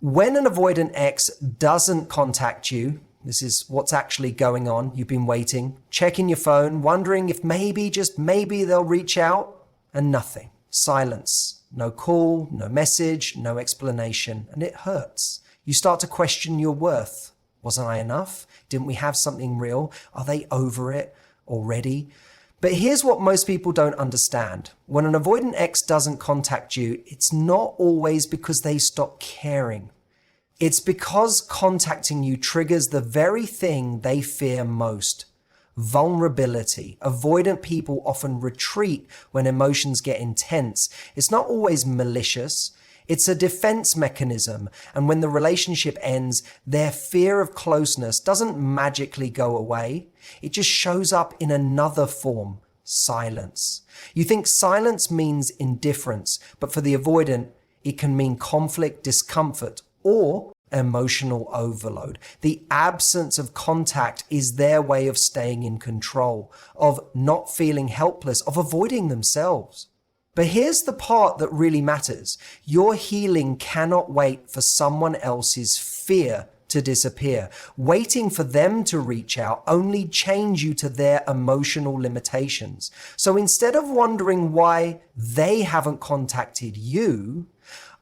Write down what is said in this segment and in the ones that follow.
When an avoidant ex doesn't contact you, this is what's actually going on. You've been waiting, checking your phone, wondering if maybe, just maybe they'll reach out, and nothing. Silence. No call, no message, no explanation, and it hurts. You start to question your worth. Wasn't I enough? Didn't we have something real? Are they over it already? But here's what most people don't understand. When an avoidant ex doesn't contact you, it's not always because they stop caring. It's because contacting you triggers the very thing they fear most: vulnerability. Avoidant people often retreat when emotions get intense. It's not always malicious. It's a defense mechanism, and when the relationship ends, their fear of closeness doesn't magically go away. It just shows up in another form: silence. You think silence means indifference, but for the avoidant, it can mean conflict, discomfort, or emotional overload. The absence of contact is their way of staying in control, of not feeling helpless, of avoiding themselves. But here's the part that really matters. Your healing cannot wait for someone else's fear to disappear. Waiting for them to reach out only chains you to their emotional limitations. So instead of wondering why they haven't contacted you,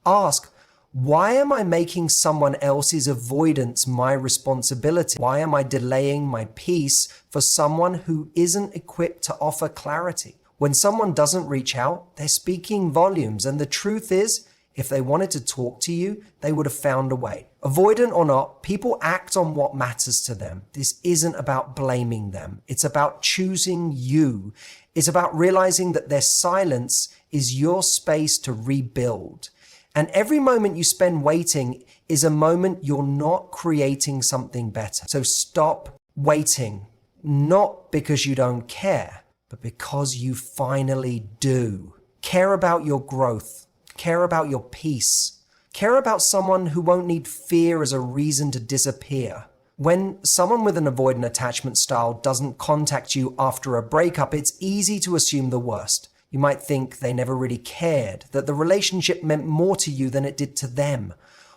ask, why am I making someone else's avoidance my responsibility? Why am I delaying my peace for someone who isn't equipped to offer clarity? When someone doesn't reach out, they're speaking volumes. And the truth is, if they wanted to talk to you, they would have found a way. Avoidant or not, people act on what matters to them. This isn't about blaming them. It's about choosing you. It's about realizing that their silence is your space to rebuild. And every moment you spend waiting is a moment you're not creating something better. So stop waiting, not because you don't care, but because you finally do. Care about your growth. Care about your peace. Care about someone who won't need fear as a reason to disappear. When someone with an avoidant attachment style doesn't contact you after a breakup, it's easy to assume the worst. You might think they never really cared, that the relationship meant more to you than it did to them,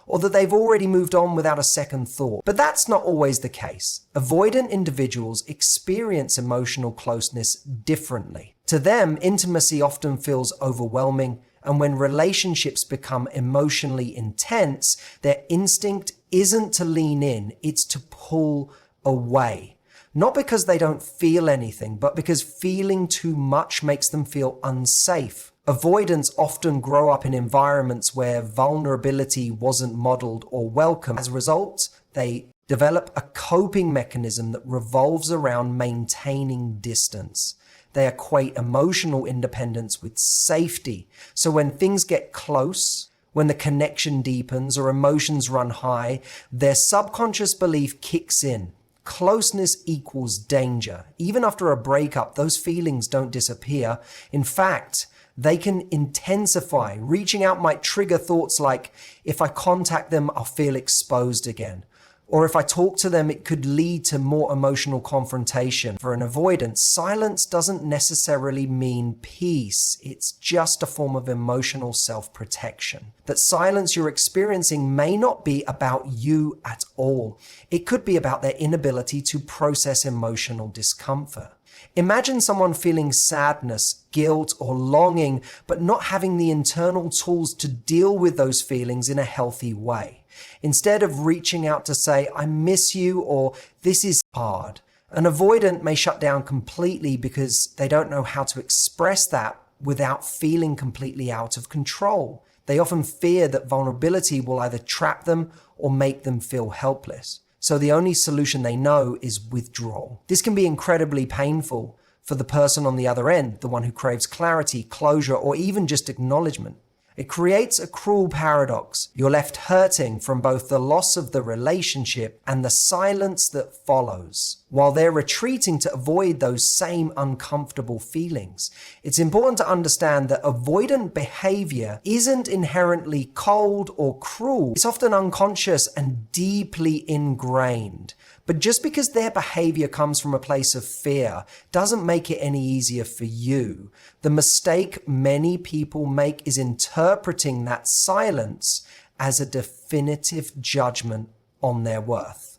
or that they've already moved on without a second thought. But that's not always the case. Avoidant individuals experience emotional closeness differently. To them, intimacy often feels overwhelming, and when relationships become emotionally intense, their instinct isn't to lean in, it's to pull away. Not because they don't feel anything, but because feeling too much makes them feel unsafe. Avoidants often grow up in environments where vulnerability wasn't modeled or welcome. As a result, they develop a coping mechanism that revolves around maintaining distance. They equate emotional independence with safety. So when things get close, when the connection deepens or emotions run high, their subconscious belief kicks in. Closeness equals danger. Even after a breakup, those feelings don't disappear. In fact, they can intensify. Reaching out might trigger thoughts like, if I contact them, I'll feel exposed again. Or if I talk to them, it could lead to more emotional confrontation. For an avoidant, silence doesn't necessarily mean peace. It's just a form of emotional self-protection. That silence you're experiencing may not be about you at all. It could be about their inability to process emotional discomfort. Imagine someone feeling sadness, guilt, or longing, but not having the internal tools to deal with those feelings in a healthy way. Instead of reaching out to say, I miss you, or this is hard, an avoidant may shut down completely because they don't know how to express that without feeling completely out of control. They often fear that vulnerability will either trap them or make them feel helpless. So the only solution they know is withdrawal. This can be incredibly painful for the person on the other end, the one who craves clarity, closure, or even just acknowledgement. It creates a cruel paradox. You're left hurting from both the loss of the relationship and the silence that follows, while they're retreating to avoid those same uncomfortable feelings. It's important to understand that avoidant behavior isn't inherently cold or cruel. It's often unconscious and deeply ingrained. But just because their behavior comes from a place of fear doesn't make it any easier for you. The mistake many people make is interpreting that silence as a definitive judgment on their worth.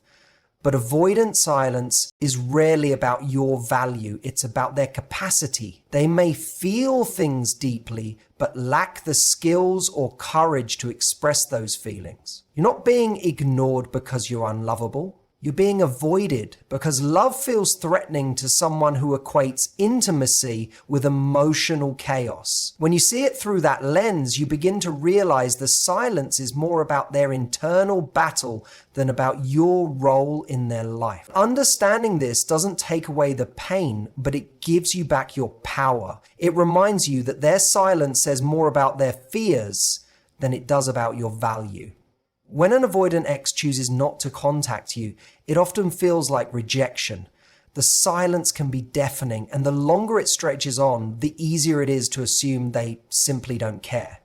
But avoidant silence is rarely about your value. It's about their capacity. They may feel things deeply, but lack the skills or courage to express those feelings. You're not being ignored because you're unlovable. You're being avoided because love feels threatening to someone who equates intimacy with emotional chaos. When you see it through that lens, you begin to realize the silence is more about their internal battle than about your role in their life. Understanding this doesn't take away the pain, but it gives you back your power. It reminds you that their silence says more about their fears than it does about your value. When an avoidant ex chooses not to contact you, it often feels like rejection. The silence can be deafening, and the longer it stretches on, the easier it is to assume they simply don't care.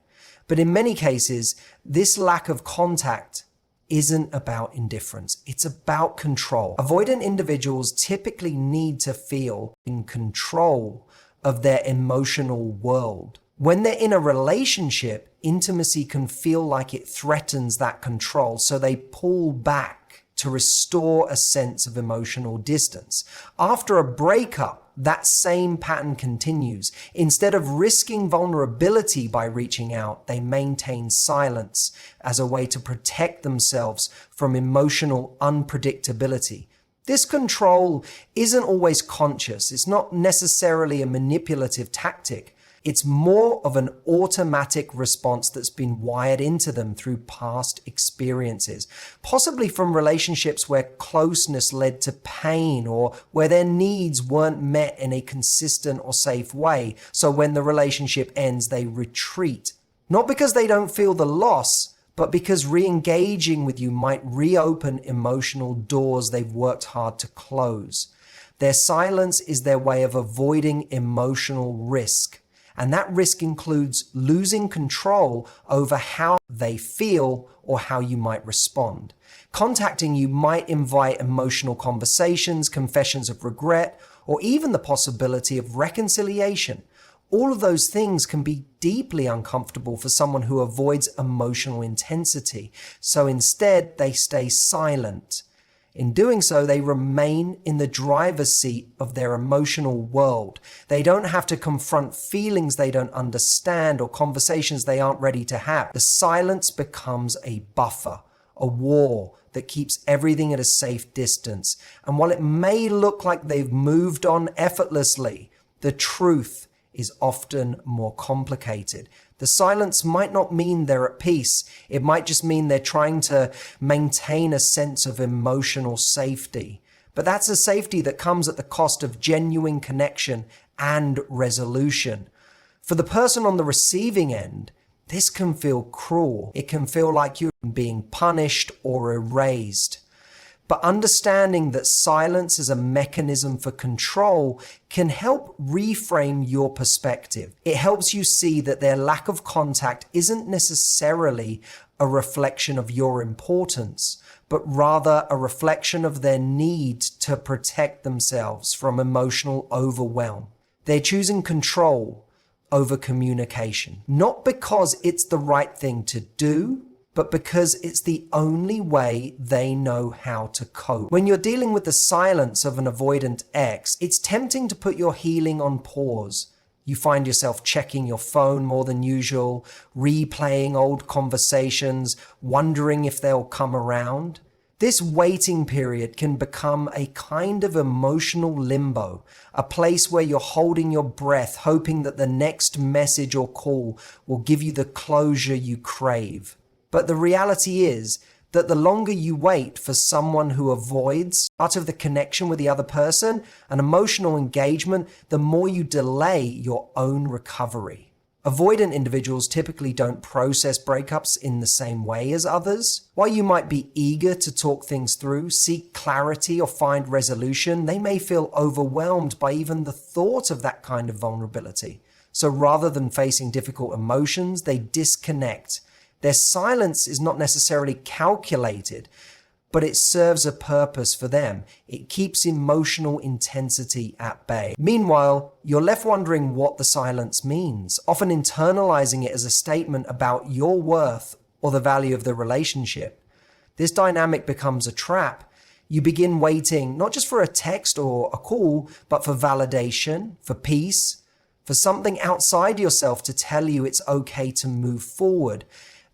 But in many cases, this lack of contact isn't about indifference. It's about control. Avoidant individuals typically need to feel in control of their emotional world. When they're in a relationship, intimacy can feel like it threatens that control, so they pull back to restore a sense of emotional distance. After a breakup, that same pattern continues. Instead of risking vulnerability by reaching out, they maintain silence as a way to protect themselves from emotional unpredictability. This control isn't always conscious. It's not necessarily a manipulative tactic. It's more of an automatic response that's been wired into them through past experiences, possibly from relationships where closeness led to pain or where their needs weren't met in a consistent or safe way. So when the relationship ends, they retreat. Not because they don't feel the loss, but because re-engaging with you might reopen emotional doors they've worked hard to close. Their silence is their way of avoiding emotional risk. And that risk includes losing control over how they feel or how you might respond. Contacting you might invite emotional conversations, confessions of regret, or even the possibility of reconciliation. All of those things can be deeply uncomfortable for someone who avoids emotional intensity. So instead, they stay silent. In doing so, they remain in the driver's seat of their emotional world. They don't have to confront feelings they don't understand or conversations they aren't ready to have. The silence becomes a buffer, a wall that keeps everything at a safe distance. And while it may look like they've moved on effortlessly, the truth is often more complicated. The silence might not mean they're at peace. It might just mean they're trying to maintain a sense of emotional safety. But that's a safety that comes at the cost of genuine connection and resolution. For the person on the receiving end, this can feel cruel. It can feel like you're being punished or erased. But understanding that silence is a mechanism for control can help reframe your perspective. It helps you see that their lack of contact isn't necessarily a reflection of your importance, but rather a reflection of their need to protect themselves from emotional overwhelm. They're choosing control over communication, not because it's the right thing to do, but because it's the only way they know how to cope. When you're dealing with the silence of an avoidant ex, it's tempting to put your healing on pause. You find yourself checking your phone more than usual, replaying old conversations, wondering if they'll come around. This waiting period can become a kind of emotional limbo, a place where you're holding your breath, hoping that the next message or call will give you the closure you crave. But the reality is that the longer you wait for someone who avoids part of the connection with the other person, an emotional engagement, the more you delay your own recovery. Avoidant individuals typically don't process breakups in the same way as others. While you might be eager to talk things through, seek clarity, or find resolution, they may feel overwhelmed by even the thought of that kind of vulnerability. So rather than facing difficult emotions, they disconnect. Their silence is not necessarily calculated, but it serves a purpose for them. It keeps emotional intensity at bay. Meanwhile, you're left wondering what the silence means, often internalizing it as a statement about your worth or the value of the relationship. This dynamic becomes a trap. You begin waiting not just for a text or a call, but for validation, for peace, for something outside yourself to tell you it's okay to move forward.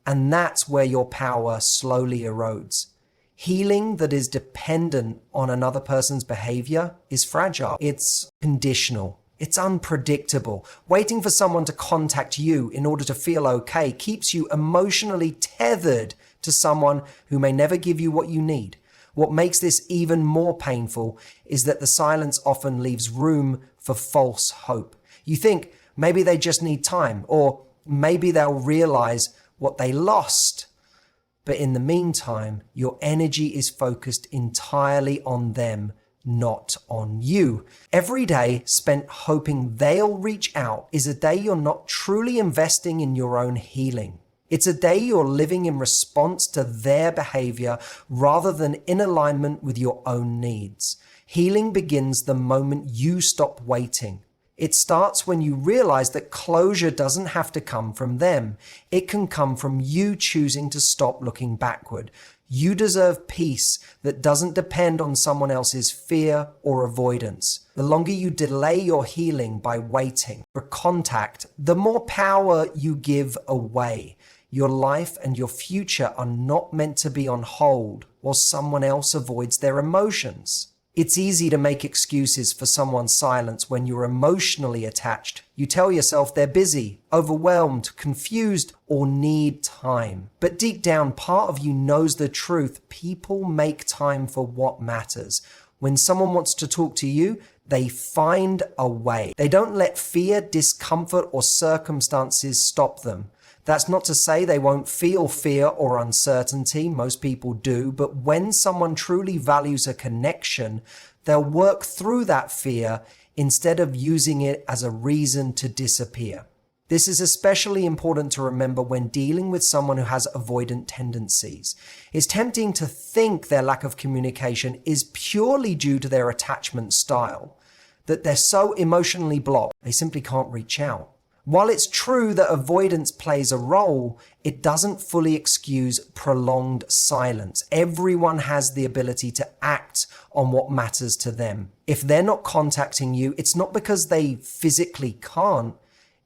And that's where your power slowly erodes. Healing that is dependent on another person's behavior is fragile. It's conditional. It's unpredictable. Waiting for someone to contact you in order to feel okay keeps you emotionally tethered to someone who may never give you what you need. What makes this even more painful is that the silence often leaves room for false hope. You think maybe they just need time, or maybe they'll realize what they lost. But in the meantime, your energy is focused entirely on them, not on you. Every day spent hoping they'll reach out is a day you're not truly investing in your own healing. It's a day you're living in response to their behavior rather than in alignment with your own needs. Healing begins the moment you stop waiting. It starts when you realize that closure doesn't have to come from them. It can come from you choosing to stop looking backward. You deserve peace that doesn't depend on someone else's fear or avoidance. The longer you delay your healing by waiting for contact, the more power you give away. Your life and your future are not meant to be on hold while someone else avoids their emotions. It's easy to make excuses for someone's silence when you're emotionally attached. You tell yourself they're busy, overwhelmed, confused, or need time. But deep down, part of you knows the truth. People make time for what matters. When someone wants to talk to you, they find a way. They don't let fear, discomfort, or circumstances stop them. That's not to say they won't feel fear or uncertainty. Most people do. But when someone truly values a connection, they'll work through that fear instead of using it as a reason to disappear. This is especially important to remember when dealing with someone who has avoidant tendencies. It's tempting to think their lack of communication is purely due to their attachment style, that they're so emotionally blocked, they simply can't reach out. While it's true that avoidance plays a role, it doesn't fully excuse prolonged silence. Everyone has the ability to act on what matters to them. If they're not contacting you, it's not because they physically can't,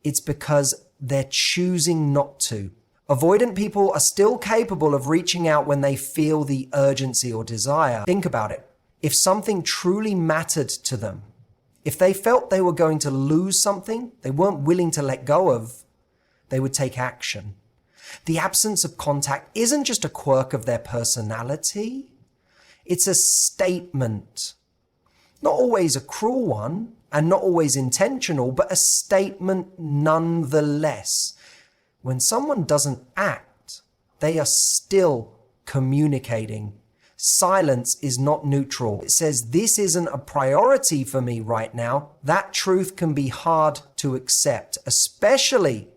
it's because they're choosing not to. Avoidant people are still capable of reaching out when they feel the urgency or desire. Think about it. If something truly mattered to them, if they felt they were going to lose something they weren't willing to let go of, they would take action. The absence of contact isn't just a quirk of their personality. It's a statement. Not always a cruel one and not always intentional, but a statement nonetheless. When someone doesn't act, they are still communicating. Silence is not neutral. It says, this isn't a priority for me right now. That truth can be hard to accept, especially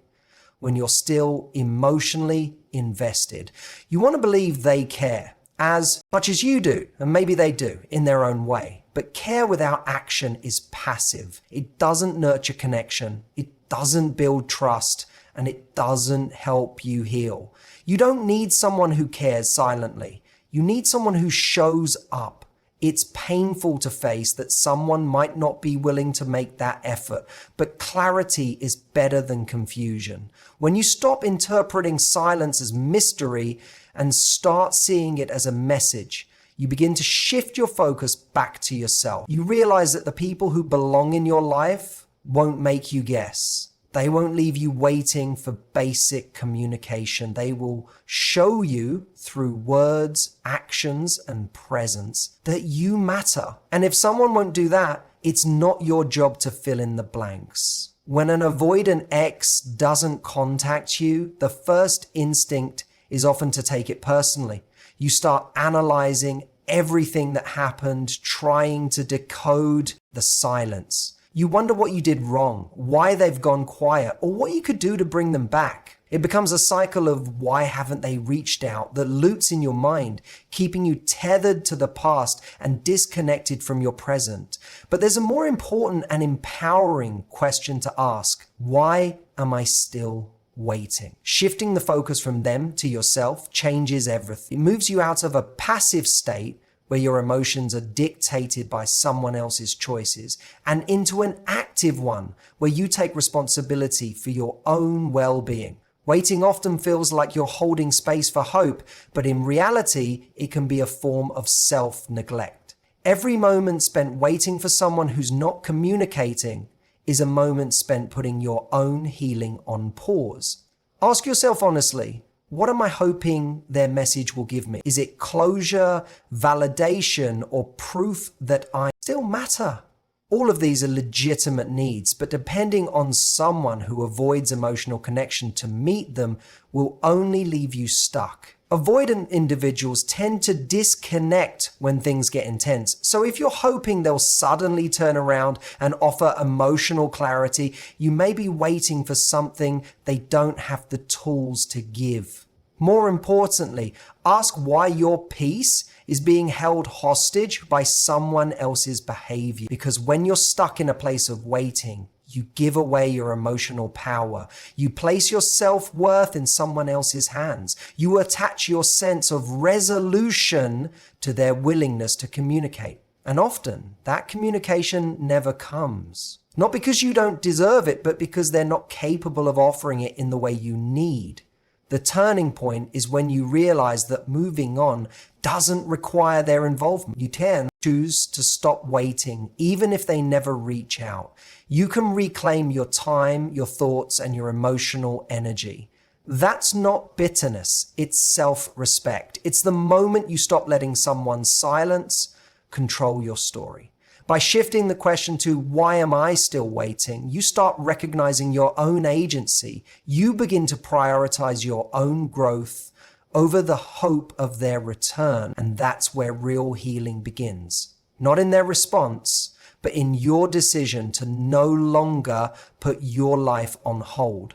when you're still emotionally invested. You want to believe they care as much as you do, and maybe they do in their own way. But care without action is passive. It doesn't nurture connection. It doesn't build trust, and it doesn't help you heal. You don't need someone who cares silently. You need someone who shows up. It's painful to face that someone might not be willing to make that effort, but clarity is better than confusion. When you stop interpreting silence as mystery and start seeing it as a message, you begin to shift your focus back to yourself. You realize that the people who belong in your life won't make you guess. They won't leave you waiting for basic communication. They will show you through words, actions, and presence that you matter. And if someone won't do that, it's not your job to fill in the blanks. When an avoidant ex doesn't contact you, the first instinct is often to take it personally. You start analyzing everything that happened, trying to decode the silence. You wonder what you did wrong, why they've gone quiet, or what you could do to bring them back. It becomes a cycle of why haven't they reached out that loops in your mind, keeping you tethered to the past and disconnected from your present. But there's a more important and empowering question to ask. Why am I still waiting. Shifting the focus from them to yourself changes everything. It moves you out of a passive state where your emotions are dictated by someone else's choices and into an active one where you take responsibility for your own well-being. Waiting often feels like you're holding space for hope, but in reality, it can be a form of self-neglect. Every moment spent waiting for someone who's not communicating is a moment spent putting your own healing on pause. Ask yourself honestly, what am I hoping their message will give me? Is it closure, validation, or proof that I still matter? All of these are legitimate needs, but depending on someone who avoids emotional connection to meet them will only leave you stuck. Avoidant individuals tend to disconnect when things get intense. So if you're hoping they'll suddenly turn around and offer emotional clarity, you may be waiting for something they don't have the tools to give. More importantly, ask why your peace is being held hostage by someone else's behavior. Because when you're stuck in a place of waiting, you give away your emotional power. You place your self-worth in someone else's hands. You attach your sense of resolution to their willingness to communicate. And often, that communication never comes. Not because you don't deserve it, but because they're not capable of offering it in the way you need. The turning point is when you realize that moving on doesn't require their involvement. You can choose to stop waiting, even if they never reach out. You can reclaim your time, your thoughts, and your emotional energy. That's not bitterness, it's self-respect. It's the moment you stop letting someone's silence control your story. By shifting the question to why am I still waiting, you start recognizing your own agency. You begin to prioritize your own growth over the hope of their return. And that's where real healing begins. Not in their response, but in your decision to no longer put your life on hold.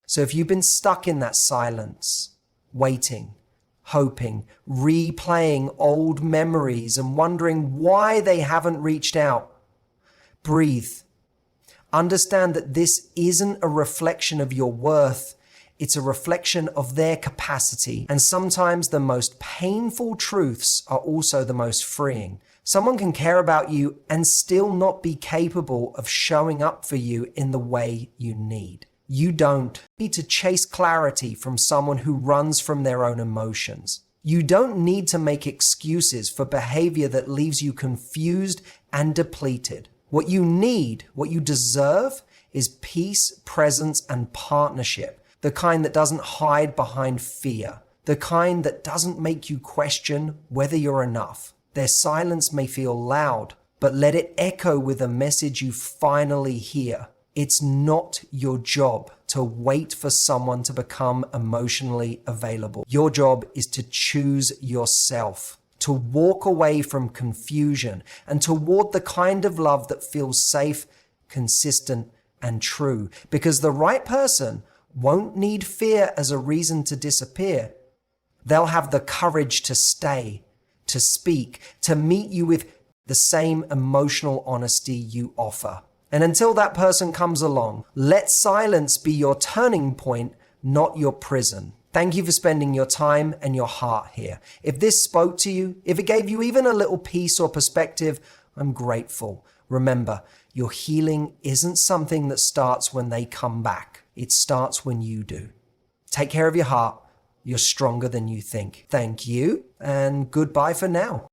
So if you've been stuck in that silence, waiting, hoping, replaying old memories and wondering why they haven't reached out, breathe. Understand that this isn't a reflection of your worth. It's a reflection of their capacity. And sometimes the most painful truths are also the most freeing. Someone can care about you and still not be capable of showing up for you in the way you need. You don't need to chase clarity from someone who runs from their own emotions. You don't need to make excuses for behavior that leaves you confused and depleted. What you need, what you deserve, is peace, presence, and partnership. The kind that doesn't hide behind fear. The kind that doesn't make you question whether you're enough. Their silence may feel loud, but let it echo with a message you finally hear. It's not your job to wait for someone to become emotionally available. Your job is to choose yourself, to walk away from confusion and toward the kind of love that feels safe, consistent, and true. Because the right person won't need fear as a reason to disappear. They'll have the courage to stay, to speak, to meet you with the same emotional honesty you offer. And until that person comes along, let silence be your turning point, not your prison. Thank you for spending your time and your heart here. If this spoke to you, if it gave you even a little peace or perspective, I'm grateful. Remember, your healing isn't something that starts when they come back. It starts when you do. Take care of your heart. You're stronger than you think. Thank you, and goodbye for now.